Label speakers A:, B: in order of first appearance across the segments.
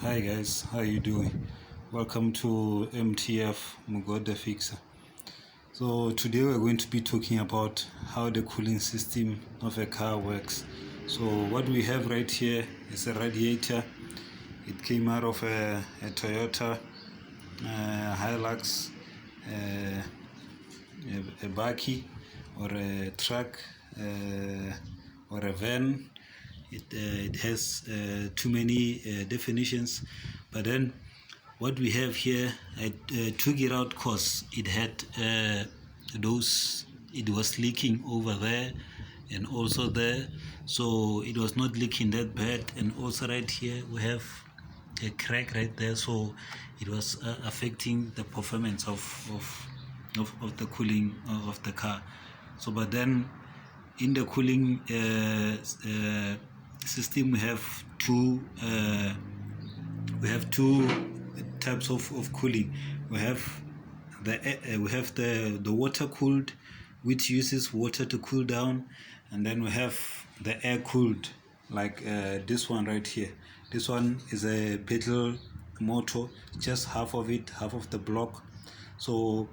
A: Hi guys, how you doing? Welcome to MTF Mugode Fixer. So today we're going to be talking about how the cooling system of a car works. So what we have right here is a radiator. It came out of a Toyota Hilux, a bakkie or a truck or a van. It has too many definitions, but then what we have here, I took it out because it had it was leaking over there and also there, so it was not leaking that bad. And also right here we have a crack right there, so it was affecting the performance of the cooling of the car. So but then in the cooling system we have two types of cooling. We have the water cooled, which uses water to cool down, and then we have the air cooled, like this one right here. This one is a pedal motor, just half of the block. So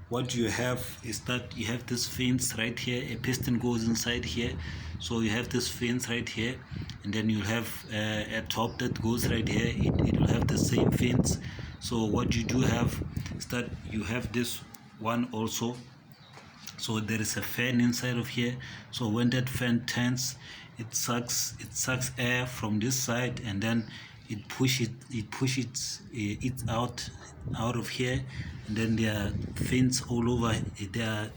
A: what you have is that you have this fins right here, a piston goes inside here, so you have this fins right here, and then you have a top that goes right here. It will have the same fins. So what you do have is that you have this one also. So there is a fan inside of here, so when that fan turns, it sucks air from this side, and then it pushes it out of here, and then there are fins all over, there are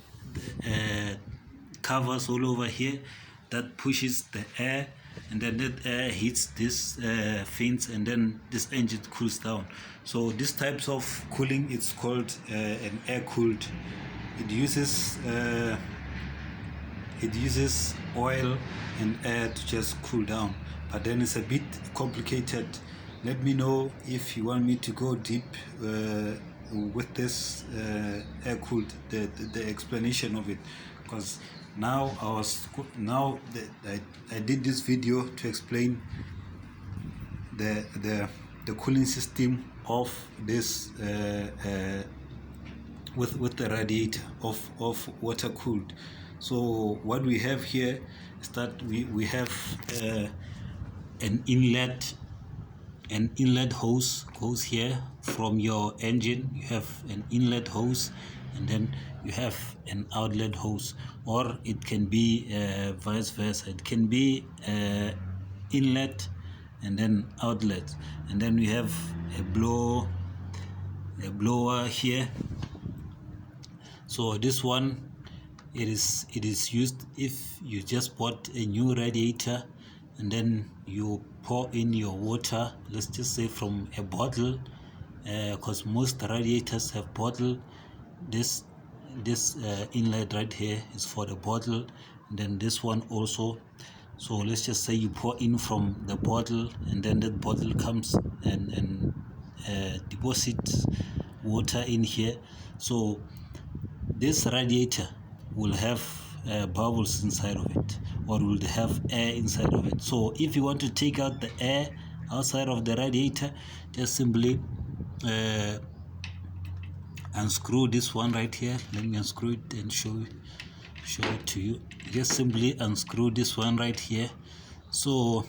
A: covers all over here that pushes the air, and then that air hits this fins, and then this engine cools down. So these types of cooling, it's called an air cooled. It uses oil and air to just cool down, but then it's a bit complicated. Let me know if you want me to go deep with this air cooled, the explanation of it, because now I did this video to explain the cooling system of this with the radiator of water cooled. So what we have here is that we have an inlet hose goes here from your engine. You have an inlet hose, and then you have an outlet hose, or it can be vice versa. It can be inlet and then outlet, and then we have a blower here. So this one, it is used if you just bought a new radiator, and then you pour in your water, let's just say from a bottle, because most radiators have bottle. This inlet right here is for the bottle, and then this one also. So let's just say you pour in from the bottle, and then that bottle comes and deposits water in here. So this radiator will have bubbles inside of it, or will have air inside of it. So if you want to take out the air outside of the radiator, just simply unscrew this one right here. Let me unscrew it and show it to you. Just simply unscrew this one right here. So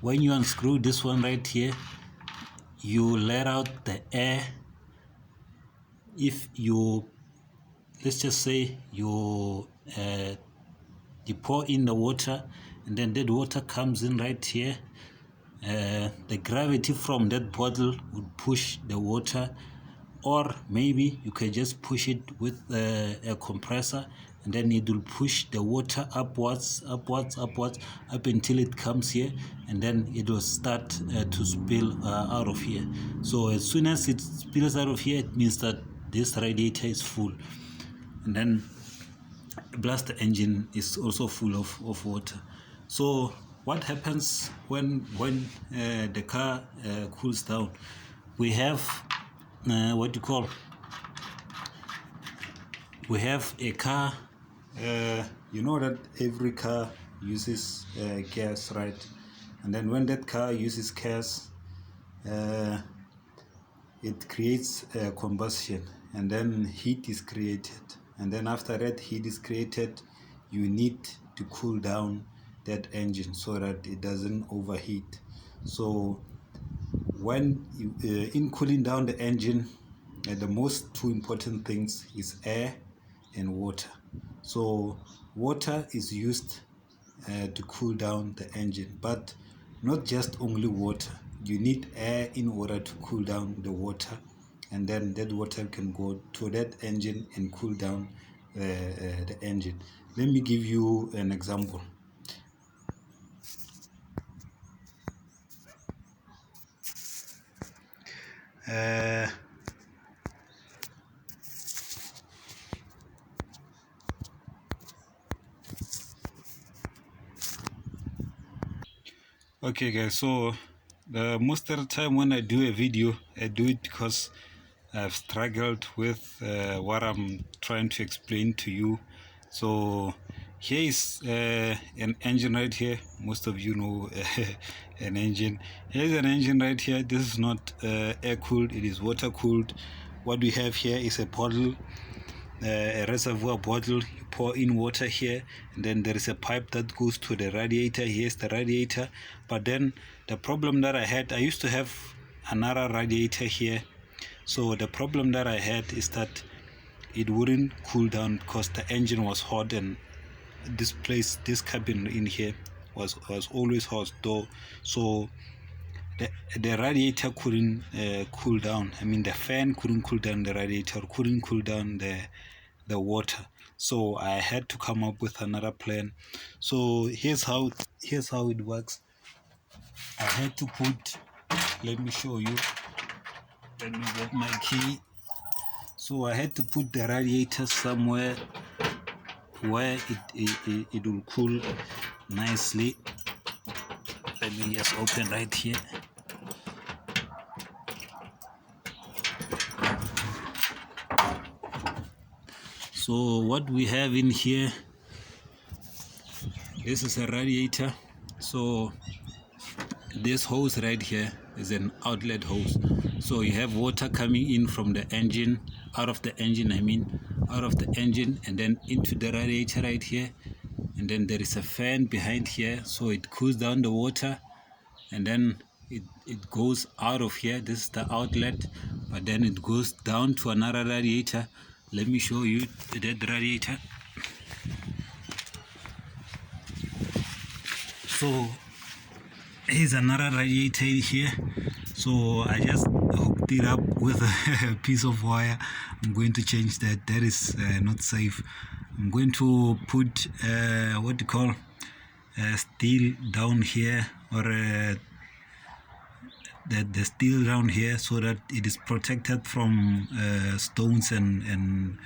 A: when you unscrew this one right here, you let out the air. If you, let's just say you pour in the water, and then that water comes in right here, the gravity from that bottle would push the water, or maybe you can just push it with a compressor, and then it will push the water upwards up until it comes here, and then it will start to spill out of here. So as soon as it spills out of here, it means that this radiator is full, and then plus the engine is also full of water. So what happens when the car cools down? We have we have a car. You know that every car uses gas, right? And then when that car uses gas, it creates combustion, and then heat is created, and then after that heat is created, you need to cool down that engine so that it doesn't overheat. So when you, in cooling down the engine, the most two important things is air and water. So water is used to cool down the engine, but not just only water. You need air in order to cool down the water, and then that water can go to that engine and cool down the engine. Let me give you an example. Okay guys, so most of the time when I do a video, I do it because I've struggled with what I'm trying to explain to you. So here is an engine right here. Most of you know an engine. Here's an engine right here. This is not air cooled, it is water cooled. What we have here is a bottle, a reservoir bottle. You pour in water here, and then there is a pipe that goes to the radiator. Here's the radiator. But then the problem that I had, I used to have another radiator here. So the problem that I had is that it wouldn't cool down because the engine was hot, and this cabin in here was always hot though. So the radiator couldn't cool down. I mean, the fan couldn't cool down the radiator, couldn't cool down the water. So I had to come up with another plan. So here's how it works. I had to put, let me show you. Let me get my key. So I had to put the radiator somewhere where it will cool nicely. Let me just open right here. So what we have in here, this is a radiator. So this hose right here is an outlet hose. So you have water coming in from the engine, out of the engine, and then into the radiator right here. And then there is a fan behind here, so it cools down the water, and then it goes out of here. This is the outlet, but then it goes down to another radiator. Let me show you that radiator. So here's another radiator here. So I just hooked it up with a piece of wire. I'm going to change that. That is not safe. I'm going to put what do you call steel down here, or the steel down here, so that it is protected from stones and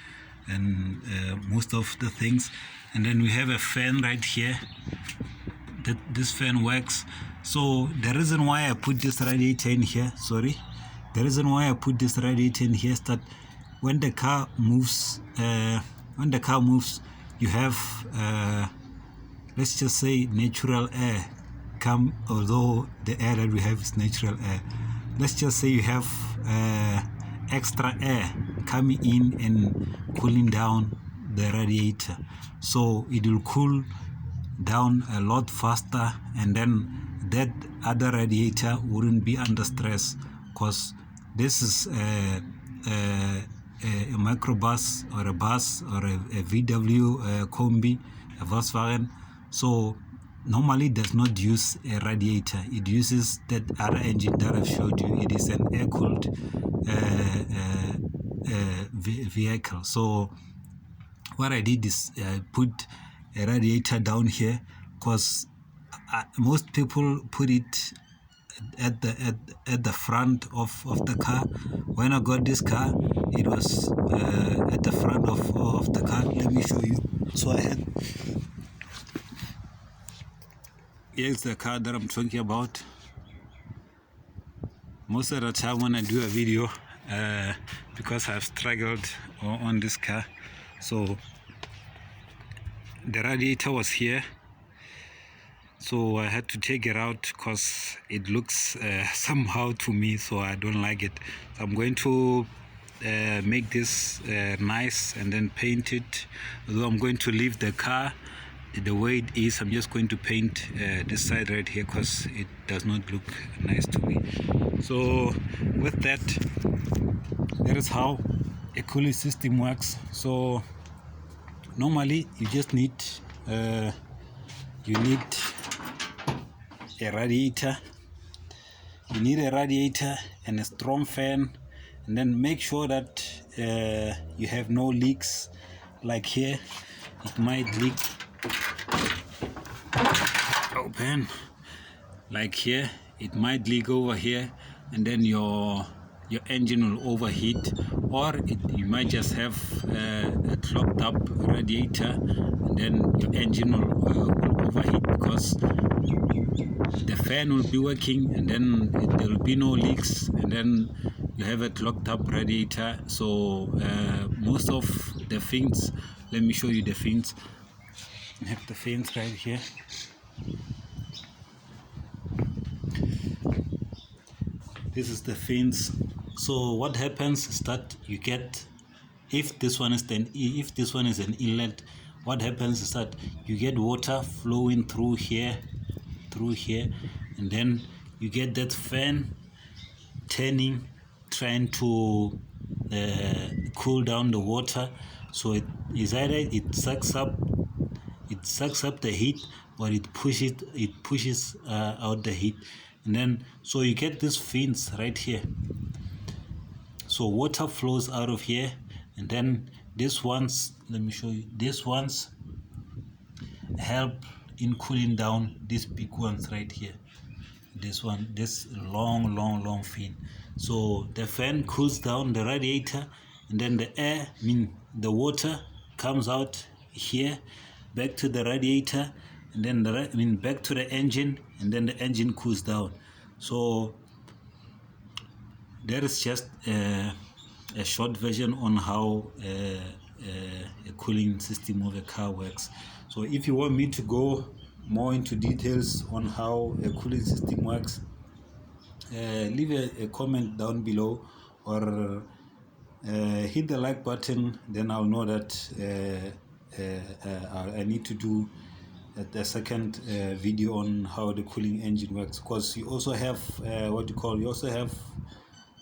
A: most of the things. And then we have a fan right here. That this fan works. So the reason why I put this radiator in here, the reason why I put this radiator in here is that when the car moves, you have let's just say natural air come, although the air that we have is natural air. Let's just say you have extra air coming in and cooling down the radiator, so it will cool down a lot faster, and then that other radiator wouldn't be under stress, because this is a microbus or a bus or a VW kombi, a Volkswagen. So normally it does not use a radiator. It uses that other engine that I've showed you. It is an air-cooled vehicle. So what I did is put a radiator down here, because most people put it at the front of the car. When I got this car, it was at the front of the car. Let me show you. So I had, here's the car that I'm talking about. Most of the time when I do a video, because I've struggled on this car, so the radiator was here, so I had to take it out because it looks somehow to me, so I don't like it. So I'm going to make this nice and then paint it. Although I'm going to leave the car the way it is, I'm just going to paint this side right here because it does not look nice to me. So with that, that is how a cooling system works. So normally you just need a radiator. You need a radiator and a strong fan, and then make sure that you have no leaks. Like here, it might leak. Open. Like here, it might leak over here, and then your engine will overheat, or you might just have a clogged up radiator, and then your engine will overheat because the fan will be working, and then there will be no leaks, and then you have a clogged up radiator. So most of the fins, let me show you the fins. I have the fins right here. This is the fins. So what happens is that you get, if this one is an inlet, what happens is that you get water flowing through here, and then you get that fan turning, trying to cool down the water. So it is either it sucks up the heat, or it pushes out the heat, and then so you get these fins right here. So water flows out of here, and then these ones, let me show you, these ones help in cooling down these big ones right here. This one, this long fin. So the fan cools down the radiator, and then the air, the water comes out here back to the radiator, and then back to the engine, and then the engine cools down. So there is just a short version on how a cooling system of a car works. So if you want me to go more into details on how a cooling system works, leave a comment down below, or hit the like button. Then I'll know that I need to do a second video on how the cooling engine works, because you also have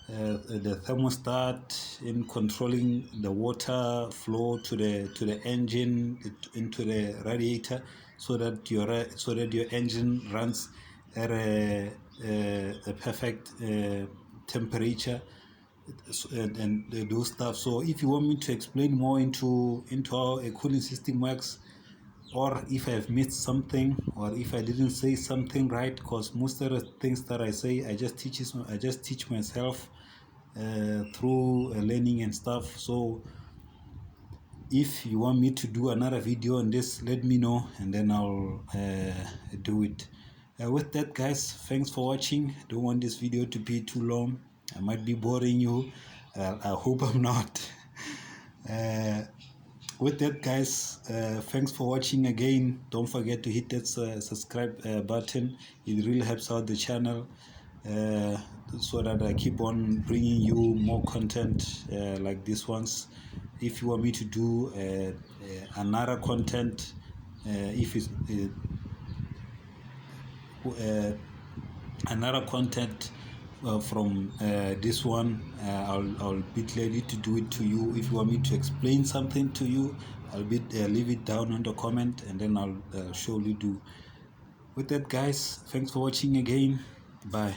A: the thermostat in controlling the water flow to the engine, into the radiator, so that your engine runs at a perfect temperature, and those stuff. So if you want me to explain more into how a cooling system works, or if I've missed something, or if I didn't say something right, because most of the things that I say, I just teach myself through learning and stuff. So if you want me to do another video on this, let me know, and then I'll do it. With that, guys, thanks for watching. Don't want this video to be too long. I might be boring you. I hope I'm not. With that, guys, thanks for watching again. Don't forget to hit that subscribe button. It really helps out the channel, so that I keep on bringing you more content like this ones. If you want me to do another content, if it's another content from this one, I'll be ready to do it to you. If you want me to explain something to you, I'll leave it down on the comment, and then I'll surely do. With that, guys, thanks for watching again. Bye.